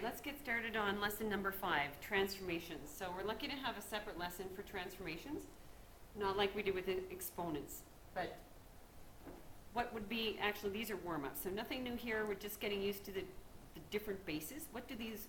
right, let's get started on lesson number 5, transformations. So we're lucky to have a separate lesson for transformations, not like we did with the exponents. But what would be, actually these are warm-ups, so nothing new here, we're just getting used to the different bases. What do these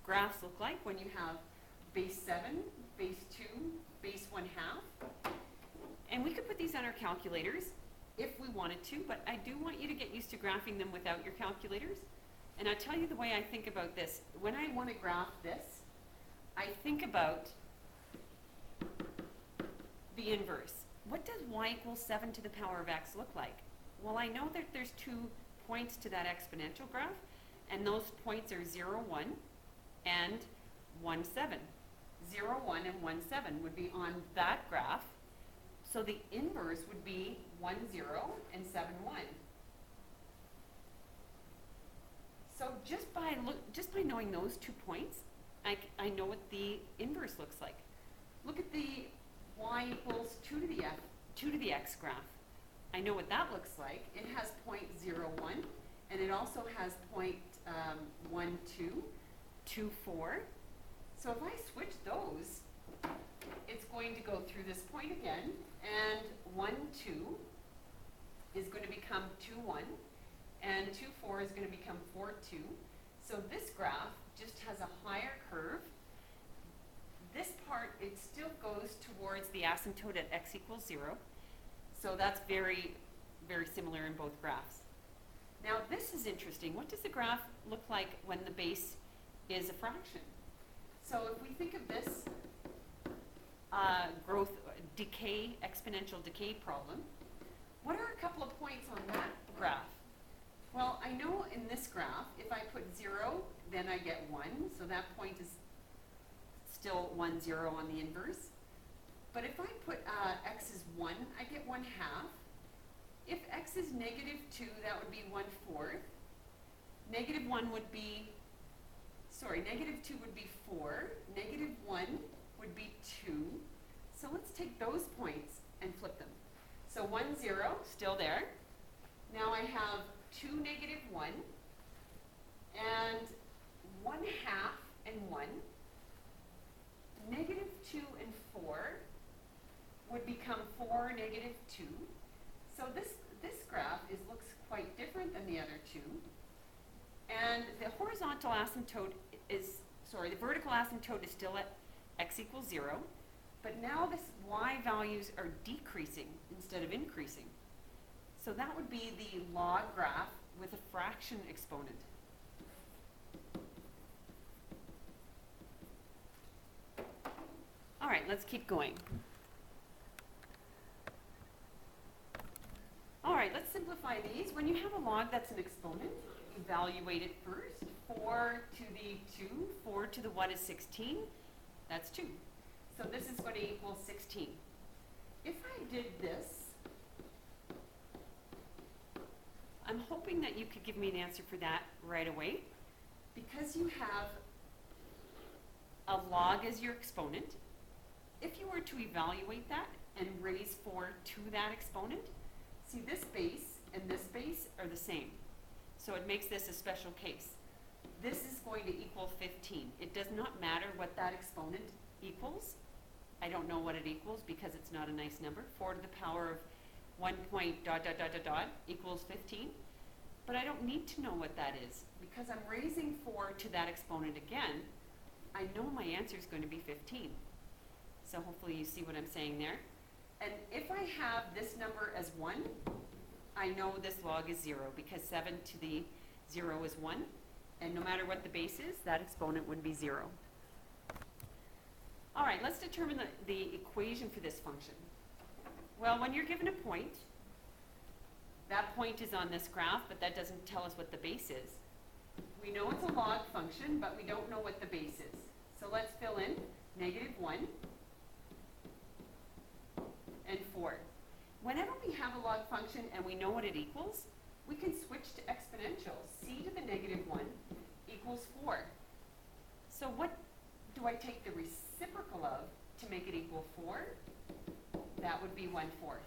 graphs look like when you have base 7, base 2, base 1/2? And we could put these on our calculators if we wanted to, but I do want you to get used to graphing them without your calculators. And I'll tell you the way I think about this. When I want to graph this, I think about the inverse. What does y equals 7 to the power of x look like? Well, I know that there's 2 points to that exponential graph, and those points are 0, 1 and 1, 7. 0, 1 and 1, 7 would be on that graph. So the inverse would be 1, 0 and 7, 1. So just by knowing those 2 points, I know what the inverse looks like. Look at the y equals 2 to the x graph. I know what that looks like. It has point 0, 1, and it also has point 1, 2, 2, 4. So if I switch those, it's going to go through this point again, and 1, 2 is going to become 2, 1, and 2, 4 is going to become 4, 2. So this graph just has a higher curve. This part, it still goes towards the asymptote at x equals 0. So that's very, very similar in both graphs. Now this is interesting. What does the graph look like when the base is a fraction? So if we think of this exponential decay problem, what are a couple of points on that graph? Well, I know in this graph, if I put 0, then I get 1, so that point is still 1, 0 on the inverse. But if I put x is 1, I get 1/2. If x is negative 2, that would be 1/4. Negative 1 would be, negative 2 would be 4. Negative 1 would be 2. So let's take those points and flip them. So 1, 0, still there. Now I have 2, negative 1, and 1/2 and 1. Negative 2 and 4 would become 4, negative 2. So this graph looks quite different than the other two. And the horizontal asymptote the vertical asymptote is still at x equals 0, but now this y values are decreasing instead of increasing. So that would be the log graph with a fraction exponent. All right, let's keep going. All right, let's simplify these. When you have a log that's an exponent, evaluate it first. 4 to the 2, 4 to the what is 16? That's 2. So this is going to equal 16. If I did this, I'm hoping that you could give me an answer for that right away. Because you have a log as your exponent, if you were to evaluate that and raise 4 to that exponent, see this base and this base are the same. So it makes this a special case. This is going to equal 15. It does not matter what that exponent equals. I don't know what it equals because it's not a nice number. 4 to the power of 1 point dot dot dot dot dot equals 15. But I don't need to know what that is. Because I'm raising 4 to that exponent again, I know my answer is going to be 15. So hopefully you see what I'm saying there. And if I have this number as 1, I know this log is 0 because 7 to the 0 is 1. And no matter what the base is, that exponent would be 0. All right, let's determine the equation for this function. Well, when you're given a point, that point is on this graph, but that doesn't tell us what the base is. We know it's a log function, but we don't know what the base is. So let's fill in negative 1 and 4. Whenever we have a log function and we know what it equals, we can switch to exponential. C to the negative 1 equals 4. So what do I take the reciprocal of to make it equal 4? That would be 1/4.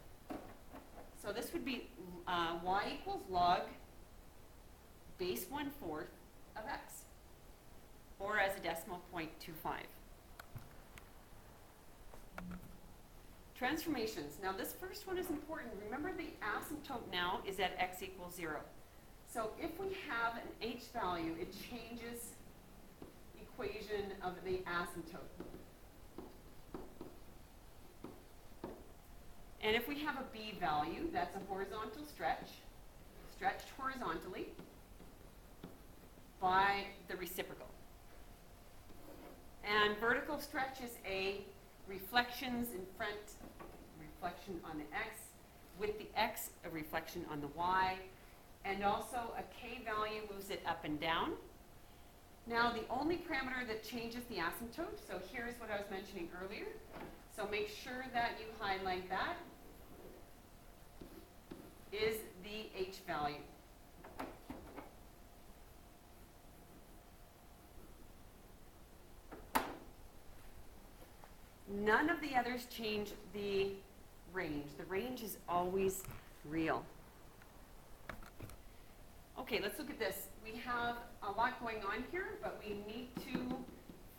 So this would be y equals log base 1/4 of x. or as a decimal 0.25. Transformations. Now this first one is important. Remember the asymptote now is at x equals 0. So if we have an h value, it changes the equation of the asymptote. And if we have a b value, that's a horizontal stretch, stretched horizontally by the reciprocal. And vertical stretch is a reflections in front, reflection on the x, with the x, a reflection on the y, and also a k value moves it up and down. Now the only parameter that changes the asymptote, so here's what I was mentioning earlier, so make sure that you highlight that, is the h value. None of the others change the range. The range is always real. Okay, let's look at this. We have a lot going on here, but we need to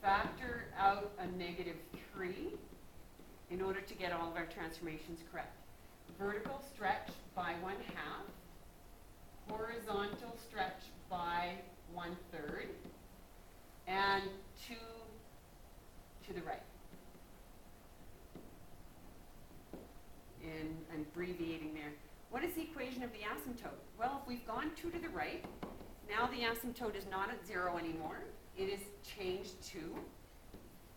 factor out a -3 in order to get all of our transformations correct. Vertical stretch by 1/2, horizontal stretch by 1/3, and 2 to the right. And I'm abbreviating there. What is the equation of the asymptote? Well, if we've gone 2 to the right, now the asymptote is not at 0 anymore. It is changed to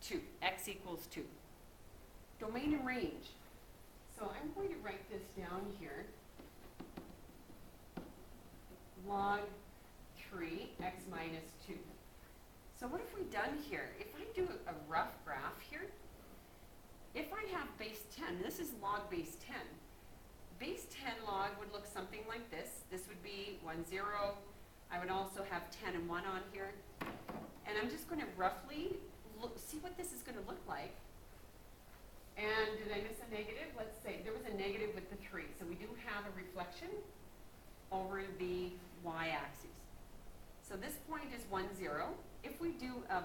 2, x equals 2. Domain and range. So I'm going to write this down here. Log 3 x minus 2. So what have we done here? If I do a rough graph here, if I have base 10, this is log base 10. Base 10 log would look something like this. This would be 1, 0. I would also have 10 and 1 on here. And I'm just going to roughly see what this is going to look like. And did I miss a negative? Let's say there was a negative with the 3. So we do have a reflection over the y-axis. So this point is 1, 0. If we do a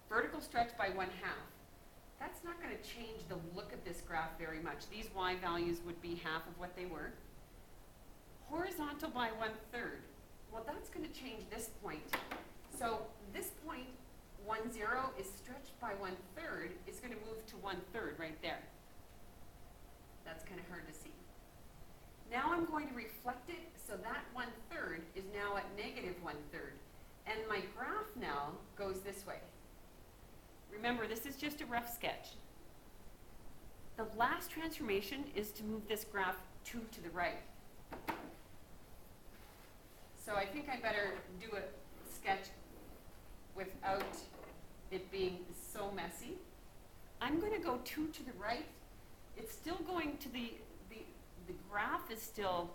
vertical stretch by 1/2, that's not going to change the look of this graph very much. These y values would be half of what they were. Horizontal by 1/3. Well, that's going to change this point. So this point, 1, 0, is stretched by 1/3. It's going to move to 1/3 right there. That's kind of hard to see. Now I'm going to reflect it, so that 1/3 is now at -1/3. And my graph now goes this way. Remember, this is just a rough sketch. The last transformation is to move this graph 2 to the right. So I think I better do a sketch without it being so messy. I'm going to go 2 to the right. It's still going to the graph is still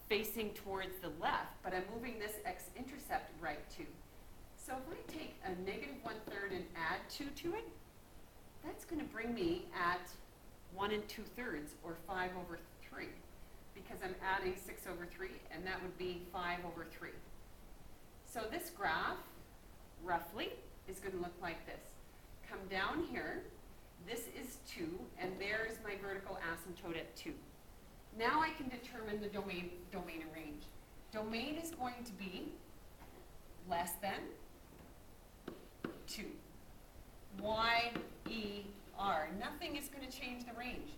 facing towards the left, but I'm moving this x-intercept right too. So if I take a -1/3 and add 2 to it, that's going to bring me at 1 2/3, or 5/3, because I'm adding 6/3, and that would be 5/3. So this graph, roughly, is going to look like this. Come down here, this is 2, and there's my vertical asymptote at 2. Now I can determine the domain and range. Domain is going to be less than 2. Y, E, R. Nothing is going to change the range.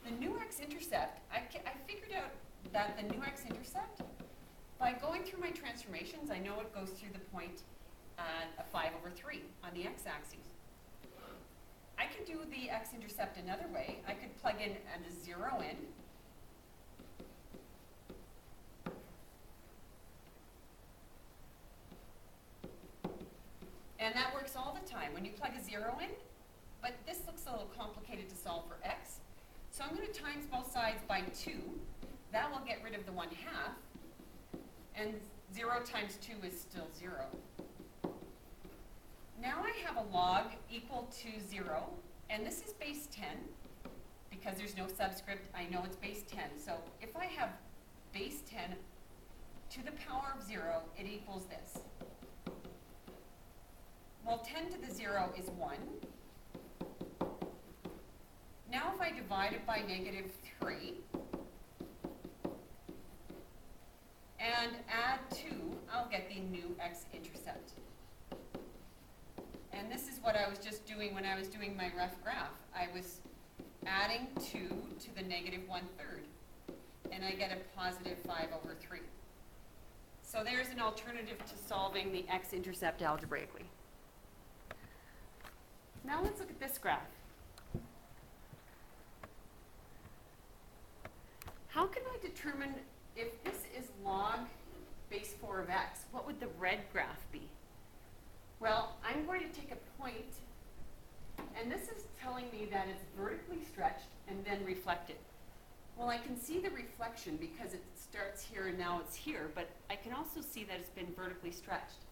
The new x-intercept, I figured out that the new x-intercept, by going through my transformations, I know it goes through the point at a 5/3 on the x-axis. I could do the x-intercept another way. I could plug in a 0 in. And that works all the time when you plug a 0 in, but this looks a little complicated to solve for x. So I'm going to times both sides by 2. That will get rid of the 1/2. And 0 times 2 is still 0. Now I have a log equal to 0, and this is base 10. Because there's no subscript, I know it's base 10. So if I have base 10 to the power of 0, it equals this. Well, 10 to the 0 is 1. Now if I divide it by negative 3 and add 2, I'll get the new x-intercept. And this is what I was just doing when I was doing my rough graph. I was adding 2 to the negative 1/3, and I get a positive 5/3. So there's an alternative to solving the x-intercept algebraically. Now let's look at this graph. How can I determine if this is log base 4 of x? What would the red graph be? Well, I'm going to take a point, and this is telling me that it's vertically stretched and then reflected. Well, I can see the reflection because it starts here and now it's here, but I can also see that it's been vertically stretched.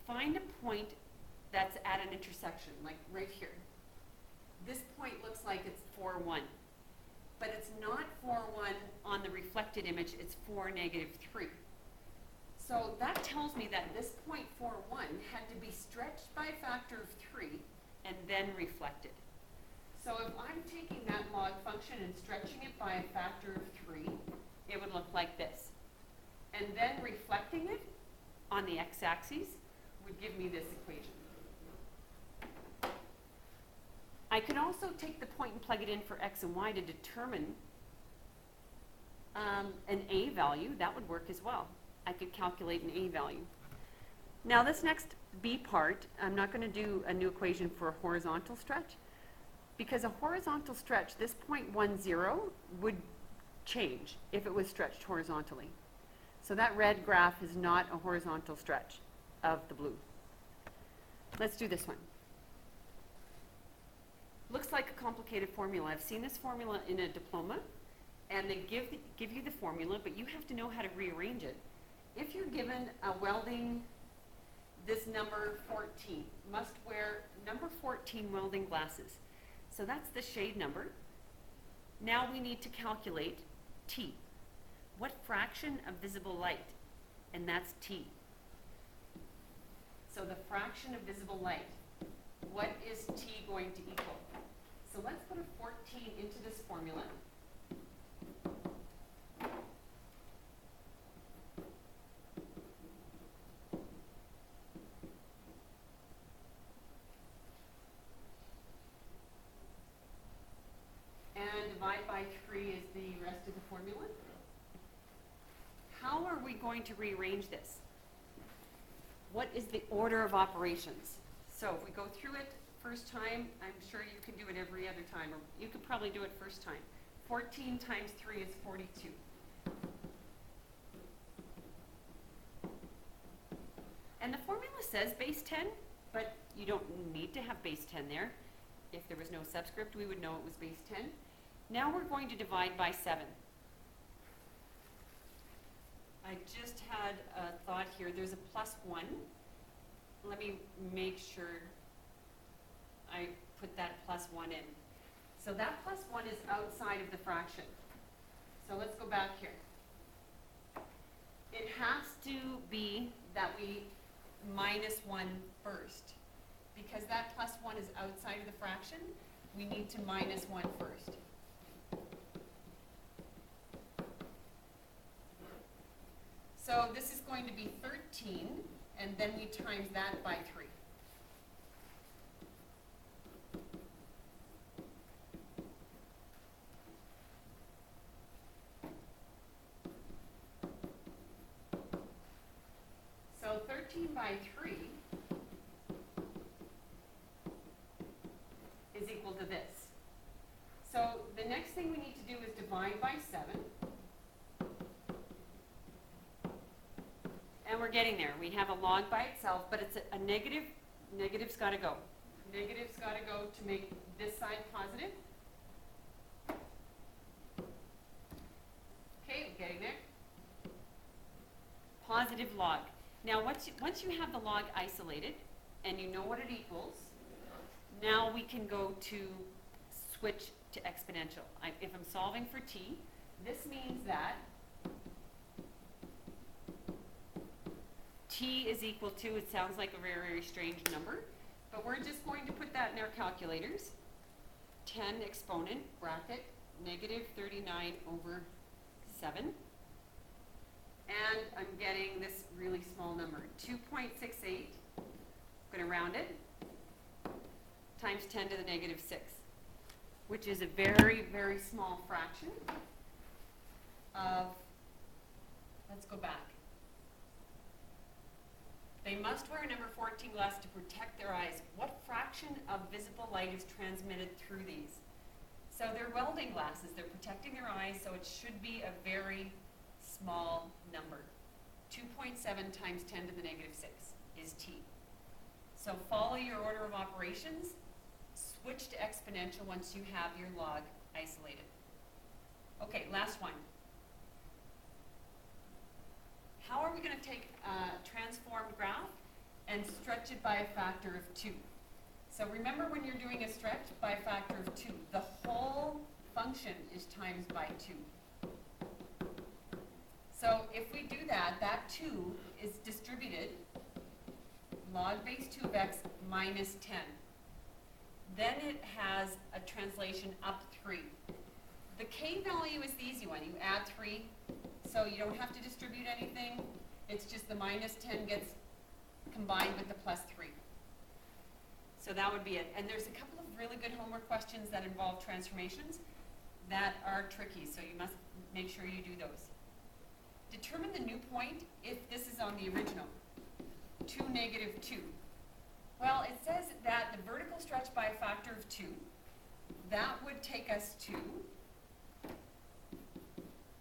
Find a point that's at an intersection, like right here. This point looks like it's 4,1, but it's not 4,1 on the reflected image, it's 4-3. So that tells me that this point 4,1 had to be stretched by a factor of 3 and then reflected. So if I'm taking that log function and stretching it by a factor of 3, it would look like this. And then reflecting it on the x-axis would give me this equation. I could also take the point and plug it in for x and y to determine an a value. That would work as well. I could calculate an a value. Now this next b part, I'm not going to do a new equation for a horizontal stretch, because a horizontal stretch, this 0.10 would change if it was stretched horizontally. So that red graph is not a horizontal stretch of the blue. Let's do this one. Looks like a complicated formula. I've seen this formula in a diploma, and they give you the formula, but you have to know how to rearrange it. If you're given a welding, this number 14, must wear number 14 welding glasses. So that's the shade number. Now we need to calculate T. What fraction of visible light? And that's T. So the fraction of visible light, what is T going to equal? So let's put a 14 into this formula. And divide by 3 is the rest of the formula. How are we going to rearrange this? What is the order of operations? So if we go through it first time, I'm sure you can do it every other time, or you could probably do it first time. 14 times 3 is 42. And the formula says base 10, but you don't need to have base 10 there. If there was no subscript, we would know it was base 10. Now we're going to divide by 7. I just had a thought here. There's a +1. Let me make sure I put that +1 in. So that +1 is outside of the fraction. So let's go back here. It has to be that we -1 first. Because that +1 is outside of the fraction, we need to -1 first. So this is going to be 13, and then we times that by 3. So 13 by 3 is equal to this. So the next thing we need to do is divide by 7. And we're getting there. We have a log by itself, but it's a negative. Negative's got to go. Negative's got to go to make this side positive. Okay, we're getting there. Positive log. Now, once you have the log isolated and you know what it equals, now we can go to switch to exponential. If I'm solving for t, this means that t is equal to, it sounds like a very, very strange number, but we're just going to put that in our calculators. 10 exponent, bracket, negative 39 over 7. And I'm getting this really small number, 2.68, I'm going to round it, times 10 to the negative 6, which is a very, very small fraction of, let's go back. They must wear number 14 glasses to protect their eyes. What fraction of visible light is transmitted through these? So they're welding glasses. They're protecting their eyes, so it should be a very small number. 2.7 times 10 to the negative 6 is t. So follow your order of operations. Switch to exponential once you have your log isolated. Okay, last one. How are we going to take a transformed graph and stretch it by a factor of 2? So remember, when you're doing a stretch by a factor of 2, the whole function is times by 2. So if we do that, that 2 is distributed log base 2 of x minus 10. Then it has a translation up 3. The k value is the easy one. You add 3. So you don't have to distribute anything. It's just the minus 10 gets combined with the plus 3. So that would be it. And there's a couple of really good homework questions that involve transformations that are tricky, so you must make sure you do those. Determine the new point if this is on the original. 2, negative 2. Well, it says that the vertical stretch by a factor of 2, that would take us to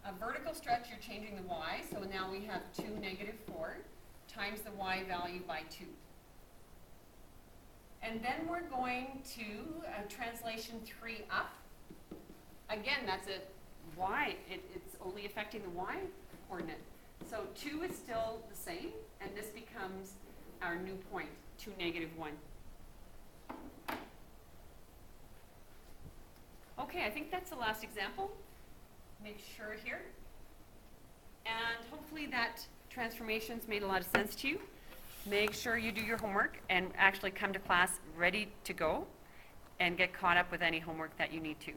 a vertical stretch. You're changing the y, so now we have 2, negative 4 times the y value by 2. And then we're going to translation 3 up. Again, that's a y. It's only affecting the y coordinate. So 2 is still the same, and this becomes our new point, 2, negative 1. Okay, I think that's the last example. Make sure here. And hopefully that transformations made a lot of sense to you. Make sure you do your homework and actually come to class ready to go and get caught up with any homework that you need to.